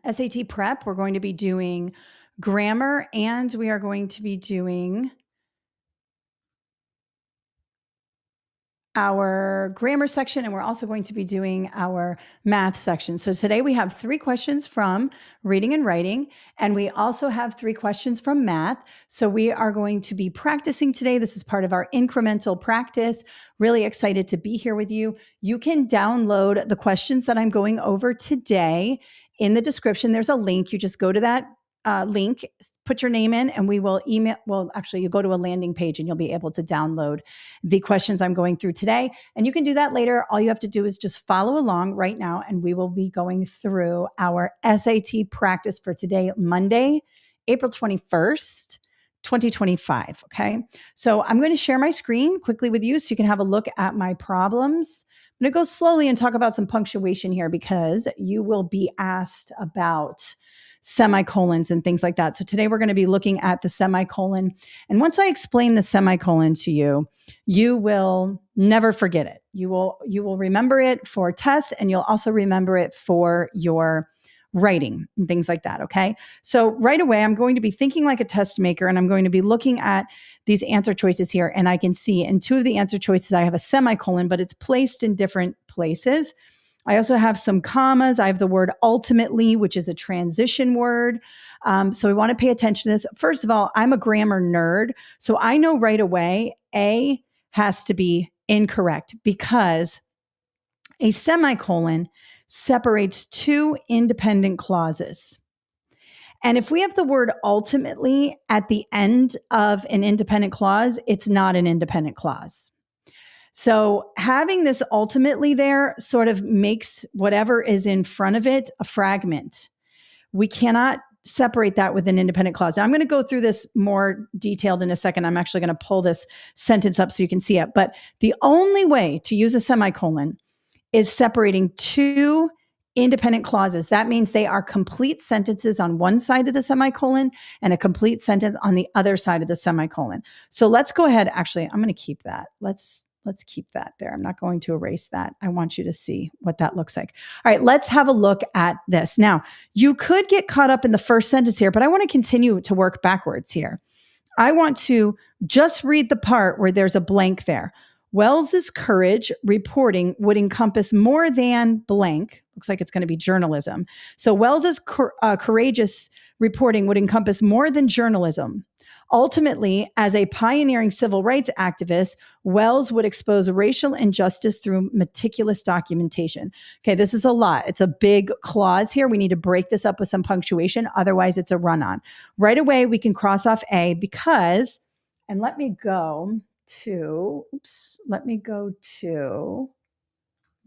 SAT prep, we're going to be doing grammar, and we are going to be doing our grammar section, and we're also going to be doing our math section. So today we have 3 questions from reading and writing, and we also have 3 questions from math. So we are going to be practicing today. This is part of our incremental practice. Really excited to be here with you. You can download the questions that I'm going over today. In the description, there's a link. You just go to that link, put your name in, and we will email. Well, actually, you go to a landing page and you'll be able to download the questions I'm going through today. And you can do that later. All you have to do is just follow along right now, and we will be going through our SAT practice for today, Monday, April 21st. 2025. Okay. So I'm going to share my screen quickly with you so you can have a look at my problems. I'm going to go slowly and talk about some punctuation here because you will be asked about semicolons and things like that. So today we're going to be looking at the semicolon. And once I explain the semicolon to you, you will never forget it. You will remember it for tests, and you'll also remember it for your writing and things like that. Okay. So right away, I'm going to be thinking like a test maker, and I'm going to be looking at these answer choices here. And I can see in 2 of the answer choices, I have a semicolon, but it's placed in different places. I also have some commas. I have the word ultimately, which is a transition word. So we want to pay attention to this. First of all, I'm a grammar nerd. So I know right away, A has to be incorrect because a semicolon separates 2 independent clauses. And if we have the word ultimately at the end of an independent clause, it's not an independent clause. So having this ultimately there sort of makes whatever is in front of it a fragment. We cannot separate that with an independent clause. Now, I'm going to go through this more detailed in a second. I'm actually going to pull this sentence up so you can see it. But the only way to use a semicolon is separating 2 independent clauses. That means they are complete sentences on one side of the semicolon and a complete sentence on the other side of the semicolon. So let's go ahead. Actually, I'm going to keep that. Let's keep that there. I'm not going to erase that. I want you to see what that looks like. All right, let's have a look at this. Now, you could get caught up in the first sentence here, but I want to continue to work backwards here. I want to just read the part where there's a blank there. Wells's courage reporting would encompass more than blank. Looks like it's going to be journalism. So Wells's courageous reporting would encompass more than journalism. Ultimately, as a pioneering civil rights activist, Wells would expose racial injustice through meticulous documentation. Okay, this is a lot. It's a big clause here. We need to break this up with some punctuation. Otherwise, it's a run-on. Right away, we can cross off A because, and let me go to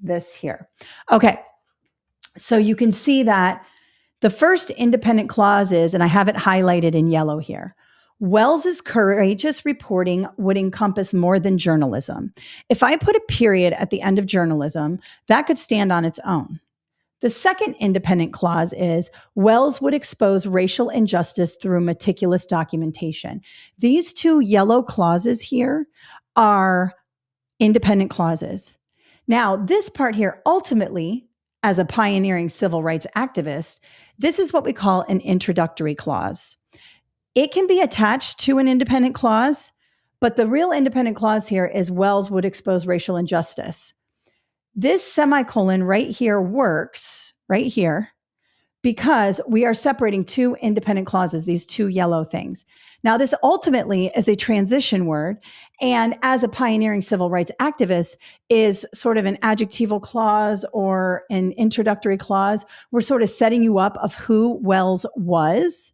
this here. Okay, so you can see that the first independent clause is, and I have it highlighted in yellow here, Wells's courageous reporting would encompass more than journalism. If I put a period at the end of journalism, that could stand on its own. The second independent clause is Wells would expose racial injustice through meticulous documentation. These 2 yellow clauses here are independent clauses. Now, this part here, ultimately, as a pioneering civil rights activist, this is what we call an introductory clause. It can be attached to an independent clause, but the real independent clause here is Wells would expose racial injustice. This semicolon right here works right here because we are separating 2 independent clauses, these 2 yellow things. Now, this ultimately is a transition word, and as a pioneering civil rights activist is sort of an adjectival clause or an introductory clause. We're sort of setting you up of who Wells was.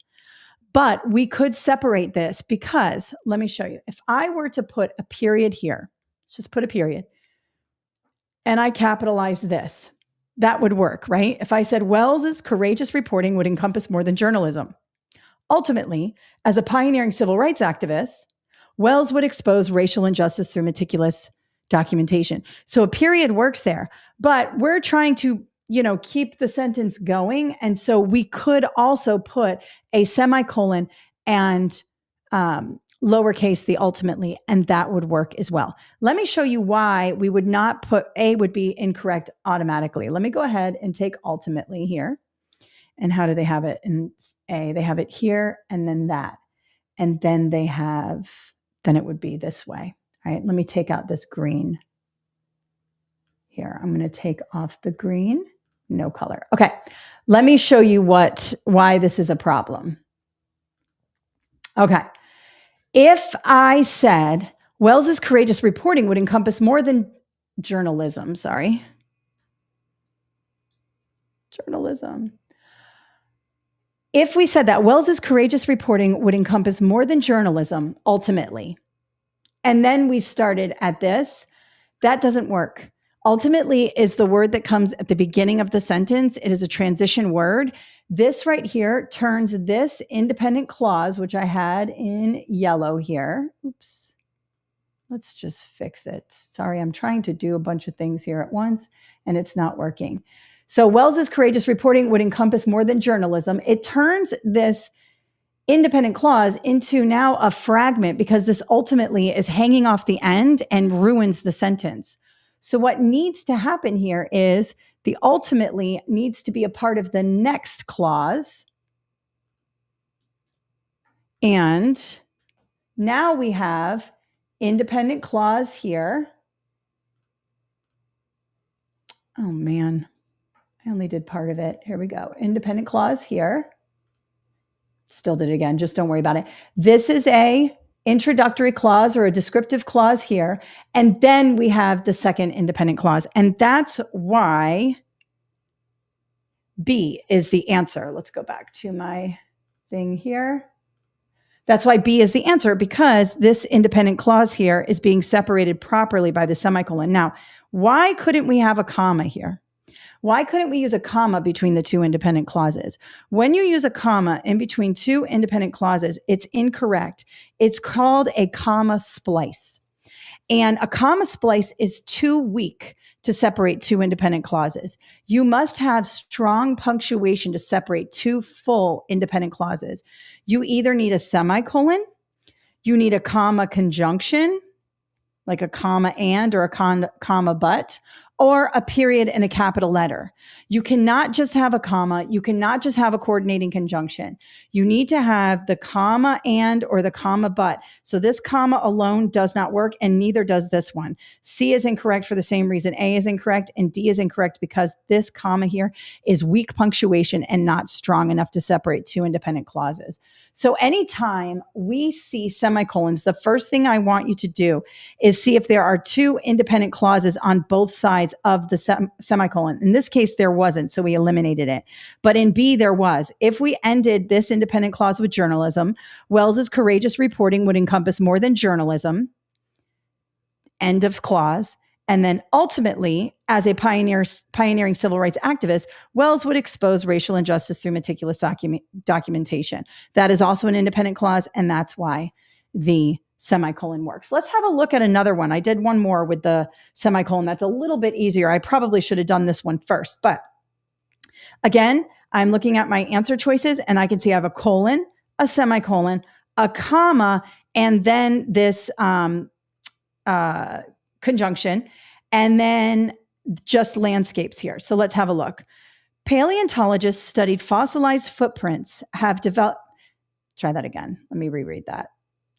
But we could separate this because, let me show you. If I were to put a period here, let's just put a period, and I capitalize this, that would work, right? If I said Wells's courageous reporting would encompass more than journalism. Ultimately, as a pioneering civil rights activist, Wells would expose racial injustice through meticulous documentation. So a period works there, but we're trying to keep the sentence going. And so we could also put a semicolon and lowercase the ultimately, and that would work as well. Let me show you why we would not put A would be incorrect automatically. Let me go ahead and take ultimately here. And how do they have it in A? They have it here and then that. And then then it would be this way. All right, let me take out this green here. I'm going to take off the green, no color. Okay, let me show you why this is a problem. Okay, if I said Wells's courageous reporting would encompass more than journalism, If we said that Wells's courageous reporting would encompass more than journalism, ultimately, and then we started at this, that doesn't work. Ultimately is the word that comes at the beginning of the sentence. It is a transition word. This right here turns this independent clause, which I had in yellow here. Oops. Let's just fix it. Sorry, I'm trying to do a bunch of things here at once, and it's not working. So Wells's courageous reporting would encompass more than journalism. It turns this independent clause into now a fragment because this ultimately is hanging off the end and ruins the sentence. So what needs to happen here is the ultimately needs to be a part of the next clause. And now we have independent clause here. Oh man, I only did part of it. Here we go. Independent clause here. Still did it again. Just don't worry about it. This is a introductory clause or a descriptive clause here. And then we have the second independent clause. And that's why B is the answer. Let's go back to my thing here. That's why B is the answer, because this independent clause here is being separated properly by the semicolon. Now, why couldn't we have a comma here? Why couldn't we use a comma between the two independent clauses? When you use a comma in between two independent clauses, it's incorrect. It's called a comma splice. And a comma splice is too weak to separate two independent clauses. You must have strong punctuation to separate two full independent clauses. You either need a semicolon, you need a comma conjunction, like a comma and or a comma but, or a period and a capital letter. You cannot just have a comma. You cannot just have a coordinating conjunction. You need to have the comma and or the comma but. So this comma alone does not work, and neither does this one. C is incorrect for the same reason. A is incorrect, and D is incorrect because this comma here is weak punctuation and not strong enough to separate two independent clauses. So anytime we see semicolons, the first thing I want you to do is see if there are two independent clauses on both sides of the semicolon. In this case, there wasn't, so we eliminated it. But in B, there was. If we ended this independent clause with journalism, Wells's courageous reporting would encompass more than journalism, end of clause. And then ultimately, as a pioneering civil rights activist, Wells would expose racial injustice through meticulous documentation. That is also an independent clause, and that's why the semicolon works. Let's have a look at another one. I did one more with the semicolon. That's a little bit easier. I probably should have done this one first. But again, I'm looking at my answer choices, and I can see I have a colon, a semicolon, a comma, and then this conjunction, and then just landscapes here. So let's have a look. Paleontologists studied fossilized footprints have developed. Try that again. Let me reread that.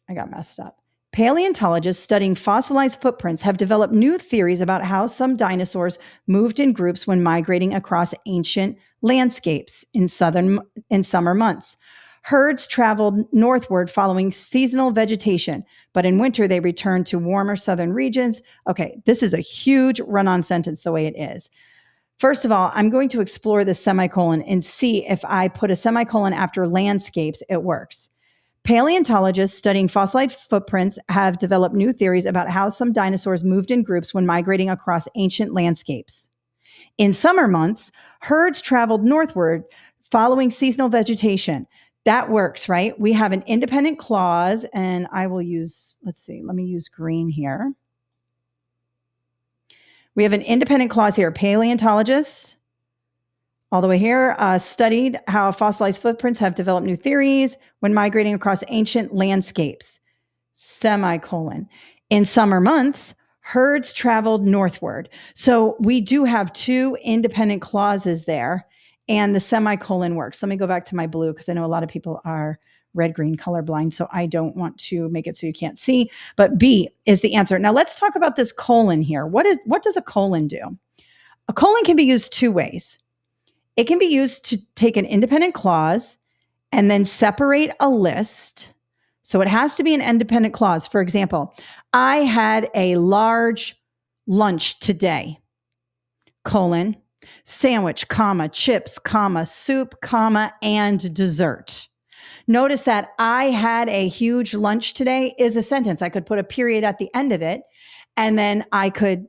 I got messed up. Paleontologists studying fossilized footprints have developed new theories about how some dinosaurs moved in groups when migrating across ancient landscapes in summer months. Herds traveled northward following seasonal vegetation, but in winter they returned to warmer southern regions. Okay, this is a huge run-on sentence the way it is. First of all, I'm going to explore the semicolon and see if I put a semicolon after landscapes, it works. Paleontologists studying fossilized footprints have developed new theories about how some dinosaurs moved in groups when migrating across ancient landscapes. In summer months, herds traveled northward following seasonal vegetation. That works, right? We have an independent clause, and I will use, let me use green here. We have an independent clause here. Paleontologists, all the way here, studied how fossilized footprints have developed new theories when migrating across ancient landscapes, semicolon. In summer months, herds traveled northward. So we do have two independent clauses there. and the semicolon works. Let me go back to my blue because I know a lot of people are red, green, colorblind, so I don't want to make it so you can't see, but B is the answer. Now let's talk about this colon here. What does a colon do? A colon can be used two ways. It can be used to take an independent clause and then separate a list. So it has to be an independent clause. For example, I had a large lunch today, colon, sandwich, comma, chips, comma, soup, comma, and dessert. Notice that I had a huge lunch today is a sentence. I could put a period at the end of it, and then I could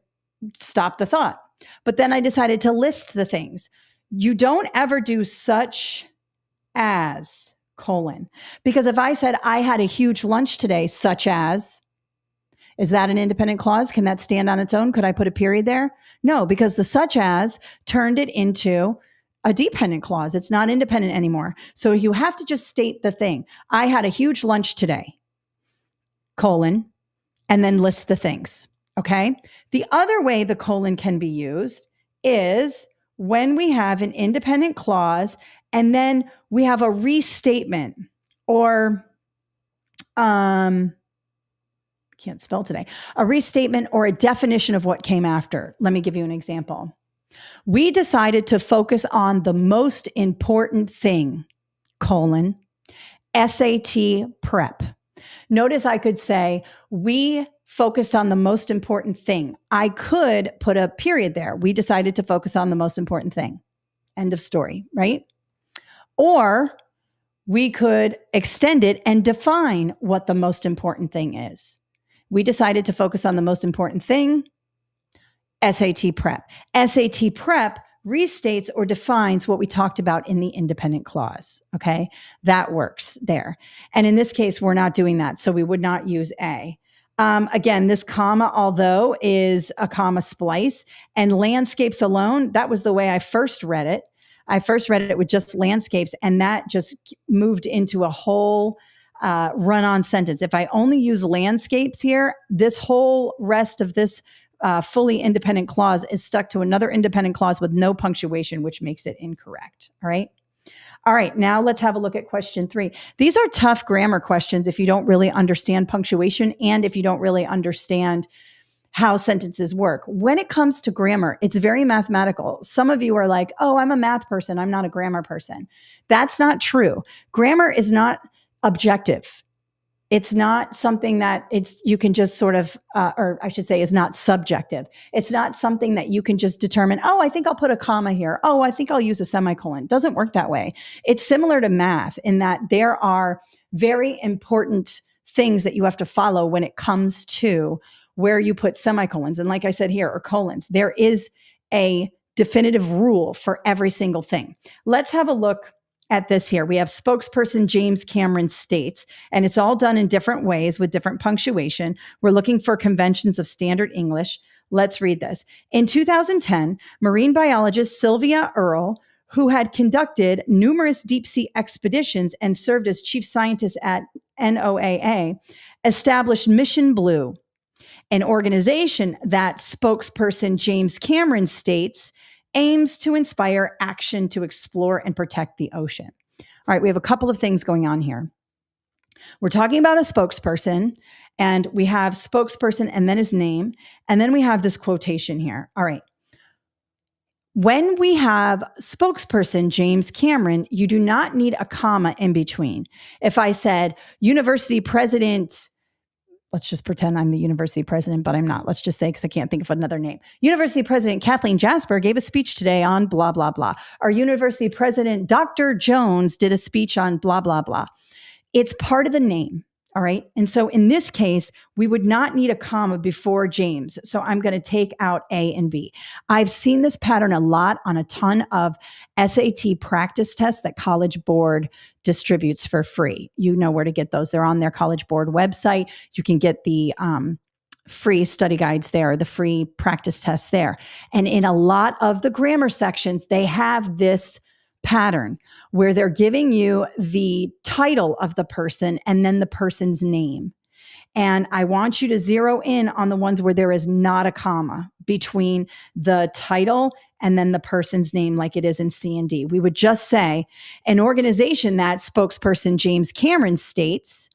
stop the thought. But then I decided to list the things. You don't ever do such as, colon. Because if I said I had a huge lunch today, such as, is that an independent clause? Can that stand on its own? Could I put a period there? No, because the such as turned it into a dependent clause. It's not independent anymore. So you have to just state the thing. I had a huge lunch today, colon, and then list the things. Okay. The other way the colon can be used is when we have an independent clause and then we have a restatement or, can't spell today, a restatement or a definition of what came after. Let me give you an example. We decided to focus on the most important thing, colon, SAT prep. Notice I could say, we focused on the most important thing. I could put a period there. We decided to focus on the most important thing. End of story, right? Or we could extend it and define what the most important thing is. We decided to focus on the most important thing, SAT prep. SAT prep restates or defines what we talked about in the independent clause. Okay, that works there. And in this case, we're not doing that. So we would not use A. Again, this comma, although, is a comma splice, and landscapes alone, that was the way I first read it. I first read it with just landscapes, and that just moved into a whole run-on sentence. If I only use landscapes here, this whole rest of this fully independent clause is stuck to another independent clause with no punctuation, which makes it incorrect. All right. All right. Now let's have a look at question 3. These are tough grammar questions if you don't really understand punctuation and if you don't really understand how sentences work. When it comes to grammar, it's very mathematical. Some of you are like, oh, I'm a math person. I'm not a grammar person. That's not true. Grammar is not objective. It's not something that you can just sort of, or I should say is not subjective. It's not something that you can just determine, oh, I think I'll put a comma here. Oh, I think I'll use a semicolon. It doesn't work that way. It's similar to math in that there are very important things that you have to follow when it comes to where you put semicolons. And like I said here, or colons, there is a definitive rule for every single thing. Let's have a look at this here. We have spokesperson James Cameron states, and it's all done in different ways with different punctuation. We're looking for conventions of standard English. Let's read this. In 2010, marine biologist Sylvia Earle, who had conducted numerous deep sea expeditions and served as chief scientist at NOAA, established Mission Blue, an organization that spokesperson James Cameron states aims to inspire action to explore and protect the ocean. All right, we have a couple of things going on here. We're talking about a spokesperson, and we have spokesperson and then his name, and then we have this quotation here. All right. When we have spokesperson James Cameron, you do not need a comma in between. If I said university president, let's just pretend I'm the university president, but I'm not. Let's just say, because I can't think of another name. University President Kathleen Jasper gave a speech today on blah, blah, blah. Our university president, Dr. Jones, did a speech on blah, blah, blah. It's part of the name. All right. And so in this case, we would not need a comma before James. So I'm going to take out A and B. I've seen this pattern a lot on a ton of SAT practice tests that College Board distributes for free. You know where to get those. They're on their College Board website. You can get the free study guides there, the free practice tests there. And in a lot of the grammar sections, they have this pattern where they're giving you the title of the person and then the person's name. And I want you to zero in on the ones where there is not a comma between the title and then the person's name, like it is in C and D. We would just say an organization that spokesperson James Cameron states.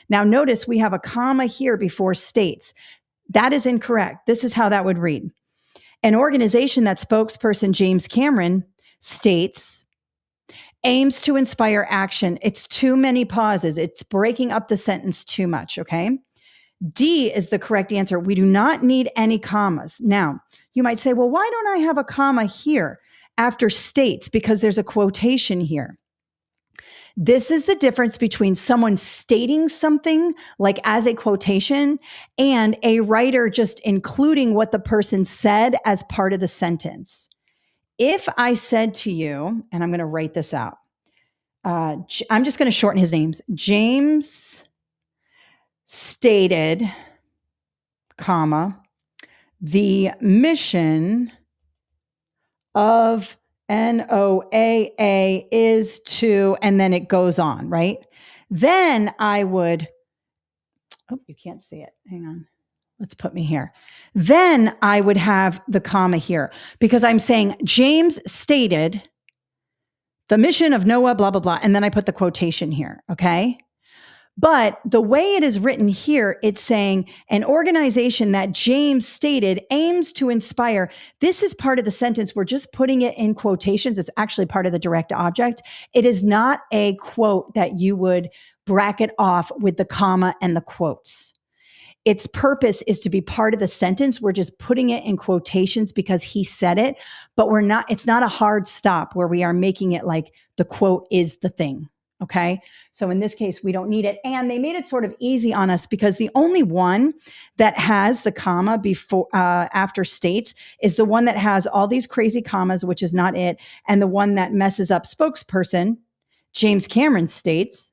Now, notice we have a comma here before states. That is incorrect. This is how that would read. An organization that spokesperson James Cameron states aims to inspire action. It's too many pauses. It's breaking up the sentence too much, okay? D is the correct answer. We do not need any commas. Now, you might say, well, why don't I have a comma here after states? Because there's a quotation here. This is the difference between someone stating something like as a quotation and a writer just including what the person said as part of the sentence. If I said to you, and I'm going to write this out, I'm just going to shorten his names. James stated, comma, the mission of NOAA is to, and then it goes on, right? Then I would, oh, you can't see it. Hang on. Let's put me here. Then I would have the comma here because I'm saying James stated the mission of NOAA, blah, blah, blah. And then I put the quotation here. Okay. But the way it is written here, it's saying an organization that James stated aims to inspire. This is part of the sentence. We're just putting it in quotations. It's actually part of the direct object. It is not a quote that you would bracket off with the comma and the quotes. Its purpose is to be part of the sentence. We're just putting it in quotations because he said it, but it's not a hard stop where we are making it like the quote is the thing. Okay. So in this case, we don't need it. And they made it sort of easy on us because the only one that has the comma before, after states is the one that has all these crazy commas, which is not it. And the one that messes up spokesperson, James Cameron states,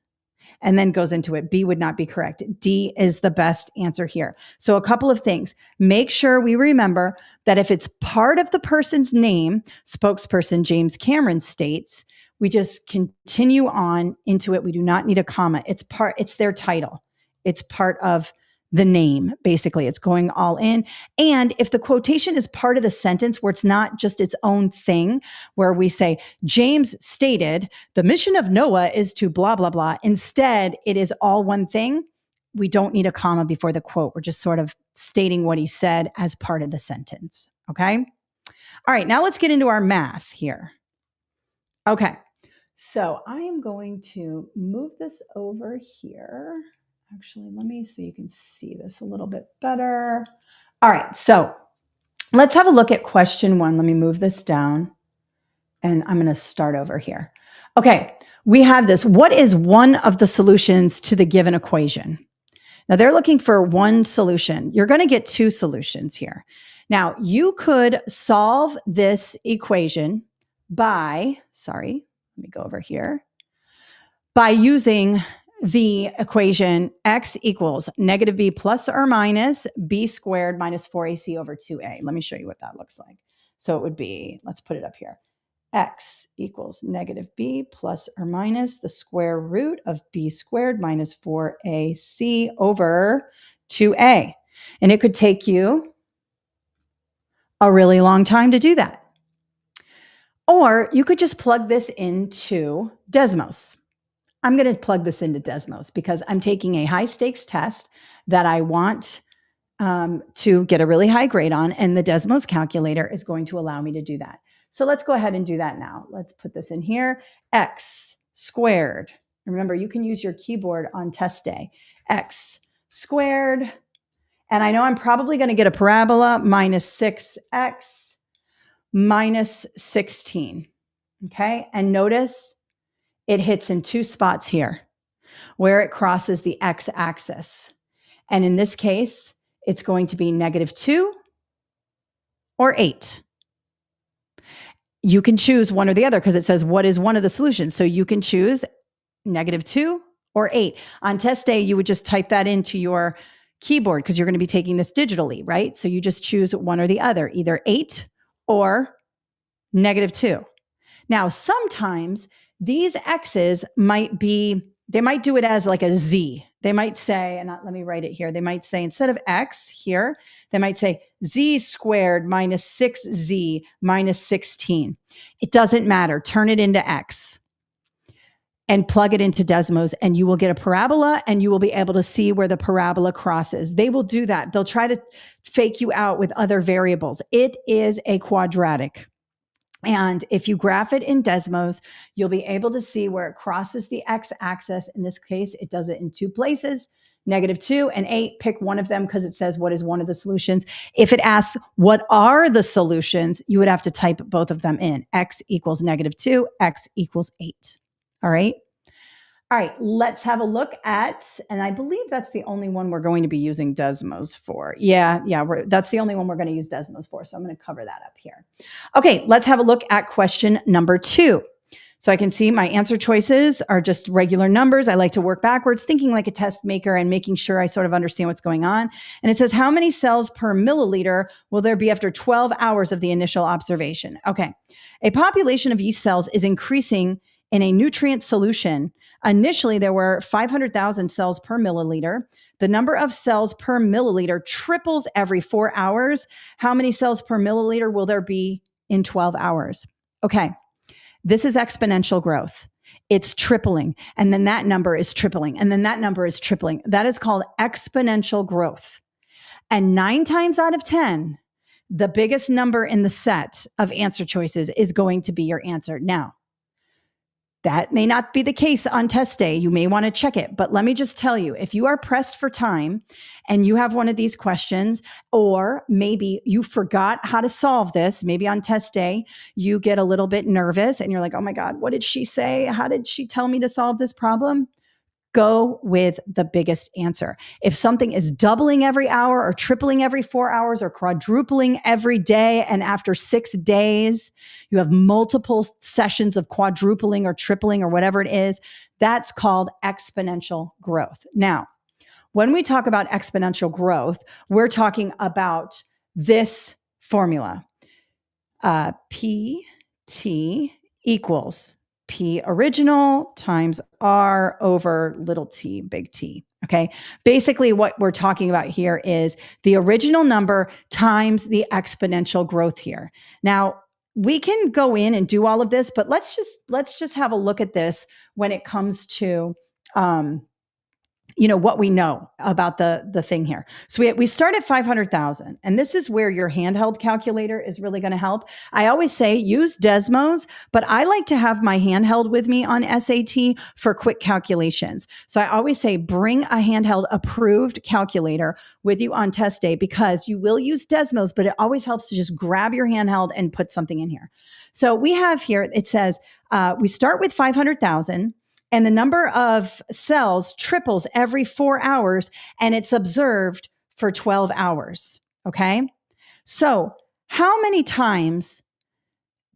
and then goes into it. B would not be correct. D is the best answer here. So a couple of things. Make sure we remember that if it's part of the person's name, spokesperson James Cameron states, we just continue on into it. We do not need a comma. It's their title. It's part of the name, basically. It's going all in. And if the quotation is part of the sentence where it's not just its own thing, where we say, James stated, the mission of NOAA is to blah, blah, blah. Instead, it is all one thing. We don't need a comma before the quote. We're just sort of stating what he said as part of the sentence. Okay. All right. Now let's get into our math here. Okay. So I am going to move this over here. Actually, let me so you can see this a little bit better. All right, so let's have a look at question 1. Let me move this down and I'm going to start over here. Okay, we have this. What is one of the solutions to the given equation? Now they're looking for one solution. You're going to get 2 solutions here. Now you could solve this equation by, let me go over here, by using the equation x equals negative b plus or minus b squared minus 4ac over 2a. Let me show you what that looks like. So it would be, let's put it up here. X equals negative b plus or minus the square root of b squared minus 4ac over 2a. And it could take you a really long time to do that. Or you could just plug this into Desmos. I'm going to plug this into Desmos because I'm taking a high stakes test that I want to get a really high grade on, and the Desmos calculator is going to allow me to do that. So let's go ahead and do that now. Let's put this in here. X squared. Remember, you can use your keyboard on test day. X squared. And I know I'm probably going to get a parabola minus 6x minus 16. Okay. And notice it hits in 2 spots here where it crosses the x-axis. And in this case, it's going to be negative 2 or 8. You can choose one or the other because it says what is one of the solutions. So you can choose negative 2 or 8. On test day, you would just type that into your keyboard because you're going to be taking this digitally, right? So you just choose one or the other, either 8 or negative 2. Now, sometimes these x's might be they might do it as like a Z. They might say, and let me write it here. They might say, instead of X here, they might say Z squared minus 6Z minus 16. It doesn't matter. Turn it into X and plug it into Desmos, and you will get a parabola, and you will be able to see where the parabola crosses. They will do that. They'll try to fake you out with other variables. It is a quadratic. And if you graph it in Desmos, you'll be able to see where it crosses the x-axis. In this case, it does it in two places, -2 and 8. Pick one of them because it says what is one of the solutions. If it asks what are the solutions, you would have to type both of them in. X equals -2, X equals 8. All right. All right, let's have a look at, and I believe that's the only one we're going to be using Desmos for. Yeah, that's the only one we're going to use Desmos for. So I'm going to cover that up here. Okay, let's have a look at question number 2. So I can see my answer choices are just regular numbers. I like to work backwards, thinking like a test maker and making sure I sort of understand what's going on. And it says, how many cells per milliliter will there be after 12 hours of the initial observation? Okay, a population of yeast cells is increasing in a nutrient solution. Initially, there were 500,000 cells per milliliter. The number of cells per milliliter triples every 4 hours. How many cells per milliliter will there be in 12 hours? Okay, this is exponential growth. It's tripling, and then that number is tripling, and then that number is tripling. That is called exponential growth. And 9 times out of 10, the biggest number in the set of answer choices is going to be your answer. Now, that may not be the case on test day. You may want to check it, but let me just tell you, if you are pressed for time and you have one of these questions, or maybe you forgot how to solve this, maybe on test day, you get a little bit nervous and you're like, oh my God, what did she say? How did she tell me to solve this problem? Go with the biggest answer. If something is doubling every hour or tripling every 4 hours or quadrupling every day, and after 6 days, you have multiple sessions of quadrupling or tripling or whatever it is, that's called exponential growth. Now, when we talk about exponential growth, we're talking about this formula. PT equals P original times R over little t, big T. Okay. Basically, what we're talking about here is the original number times the exponential growth here. Now, we can go in and do all of this, but let's just have a look at this when it comes to what we know about the thing here. So we start at 500,000, and this is where your handheld calculator is really going to help. I always say use Desmos, but I like to have my handheld with me on SAT for quick calculations. So I always say bring a handheld approved calculator with you on test day, because you will use Desmos, but it always helps to just grab your handheld and put something in here. So we have here, it says we start with 500,000. And the number of cells triples every 4 hours, and it's observed for 12 hours. Okay. So how many times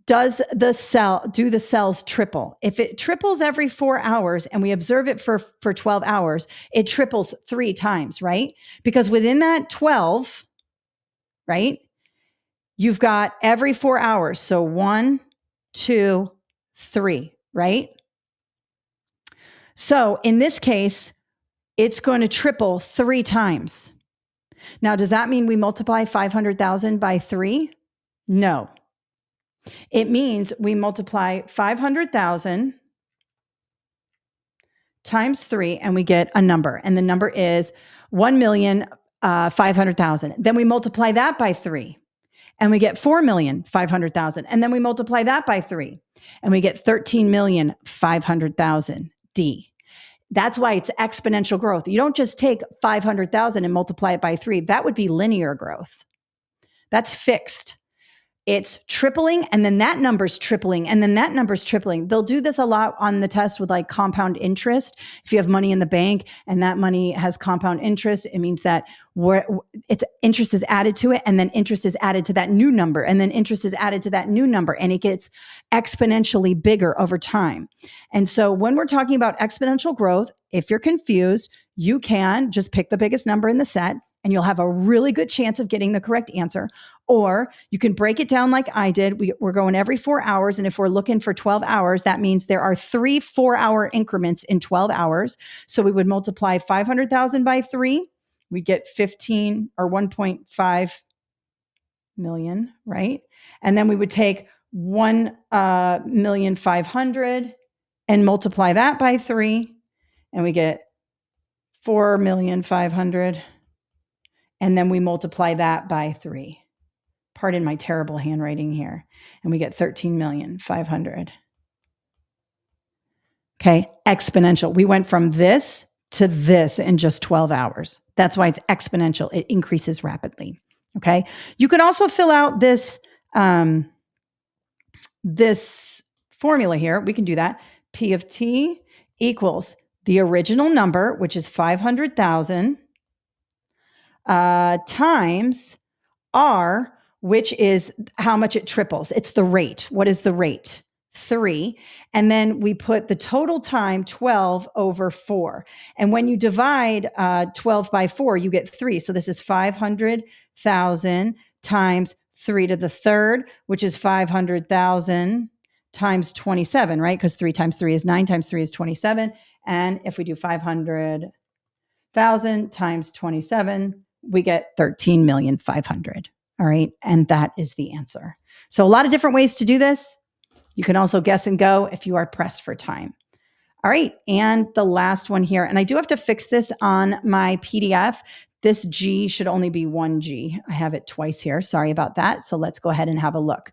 do the cells triple? If it triples every 4 hours and we observe it for 12 hours, it triples 3 times, right? Because within that 12, right, you've got every 4 hours. So 1, 2, 3, right? So in this case, it's going to triple 3 times. Now, does that mean we multiply 500,000 by 3? No. It means we multiply 500,000 times 3 and we get a number. And the number is 1,500,000. Then we multiply that by 3 and we get 4,500,000. And then we multiply that by 3 and we get 13,500,000. D. That's why it's exponential growth. You don't just take 500,000 and multiply it by 3. That would be linear growth. That's fixed. It's tripling, and then that number's tripling, and then that number's tripling. They'll do this a lot on the test with like compound interest. If you have money in the bank and that money has compound interest, it means that interest is added to it, and then interest is added to that new number, and then interest is added to that new number, and it gets exponentially bigger over time. And so when we're talking about exponential growth, if you're confused, you can just pick the biggest number in the set, and you'll have a really good chance of getting the correct answer. Or you can break it down like I did. We're going every 4 hours. And if we're looking for 12 hours, that means there are 3 4-hour increments in 12 hours. So we would multiply 500,000 by 3. We get 15 or 1.5 million, right? And then we would take 1,500,000 and multiply that by 3. And we get 4,500,000. And then we multiply that by 3. Pardon my terrible handwriting here. And we get 13,500,000. Okay, exponential. We went from this to this in just 12 hours. That's why it's exponential. It increases rapidly. Okay, you could also fill out this, this formula here. We can do that. P of t equals the original number, which is 500,000, times R, which is how much it triples. It's the rate. What is the rate? 3. And then we put the total time 12 over 4. And when you divide 12 by 4, you get 3. So this is 500,000 times 3 to the third, which is 500,000 times 27, right? Because 3 times 3 is 9, times 3 is 27. And if we do 500,000 times 27, we get 13,500,000. All right. And that is the answer. So a lot of different ways to do this. You can also guess and go if you are pressed for time. All right. And the last one here, and I do have to fix this on my PDF. This G should only be 1 G. I have it twice here. Sorry about that. So let's go ahead and have a look.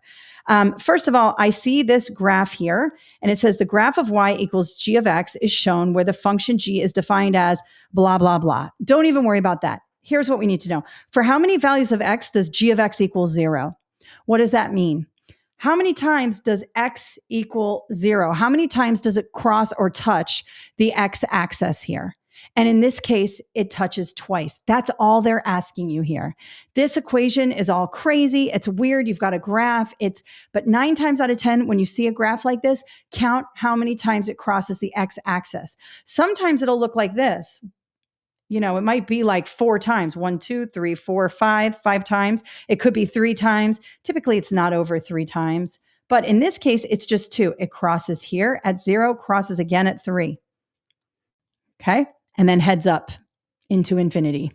First of all, I see this graph here, and it says the graph of y equals g of x is shown where the function g is defined as blah, blah, blah. Don't even worry about that. Here's what we need to know. For how many values of x does g of x equal 0? What does that mean? How many times does x equal 0? How many times does it cross or touch the x-axis here? And in this case, it touches twice. That's all they're asking you here. This equation is all crazy. It's weird. You've got a graph. But 9 times out of 10, when you see a graph like this, count how many times it crosses the x-axis. Sometimes it'll look like this. You know, it might be like 4 times, 1, 2, 3, 4, 5 times. It could be 3 times. Typically, it's not over 3 times. But in this case, it's just 2. It crosses here at 0, crosses again at 3. Okay. And then heads up into infinity.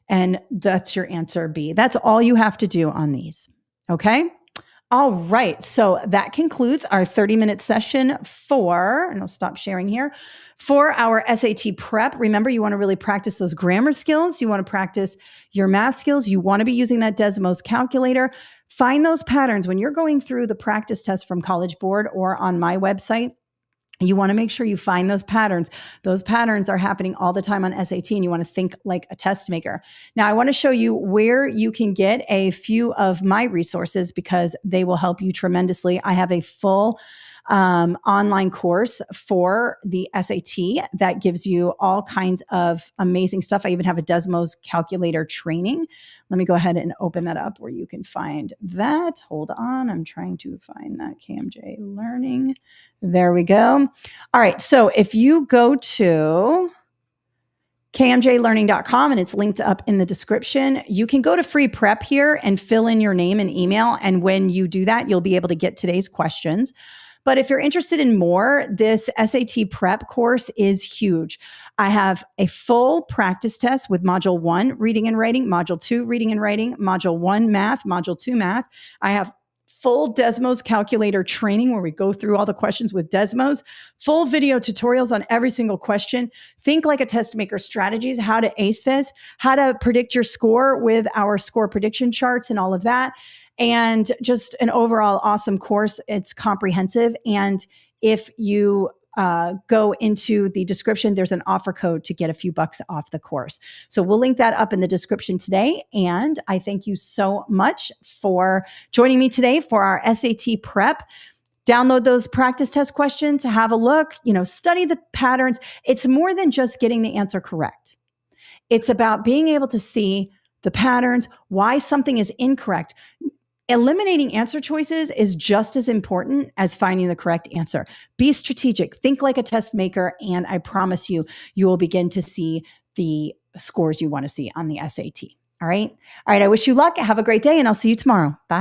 And that's your answer B. That's all you have to do on these. Okay. All right. So that concludes our 30-minute session and I'll stop sharing here, for our SAT prep. Remember, you want to really practice those grammar skills. You want to practice your math skills. You want to be using that Desmos calculator. Find those patterns when you're going through the practice test from College Board or on my website. You want to make sure you find those patterns. Those patterns are happening all the time on SAT, and you want to think like a test maker. Now, I want to show you where you can get a few of my resources because they will help you tremendously. I have a full online course for the SAT that gives you all kinds of amazing stuff. I even have a Desmos calculator training. Let me go ahead and open that up where you can find that. Hold on. I'm trying to find that KMJ Learning. There we go. All right. So if you go to kmjlearning.com, and it's linked up in the description, you can go to free prep here and fill in your name and email. And when you do that, you'll be able to get today's questions. But if you're interested in more, this SAT prep course is huge. I have a full practice test with Module 1, Reading and Writing, Module 2, Reading and Writing, Module 1, Math, Module 2, Math. I have full Desmos calculator training where we go through all the questions with Desmos, full video tutorials on every single question, think like a test maker strategies, how to ace this, how to predict your score with our score prediction charts and all of that. And just an overall awesome course. It's comprehensive. And if you go into the description, there's an offer code to get a few bucks off the course. So we'll link that up in the description today. And I thank you so much for joining me today for our SAT prep. Download those practice test questions, have a look, study the patterns. It's more than just getting the answer correct. It's about being able to see the patterns, why something is incorrect. Eliminating answer choices is just as important as finding the correct answer. Be strategic, think like a test maker, and I promise you, you will begin to see the scores you want to see on the SAT. All right. All right. I wish you luck. Have a great day, and I'll see you tomorrow. Bye.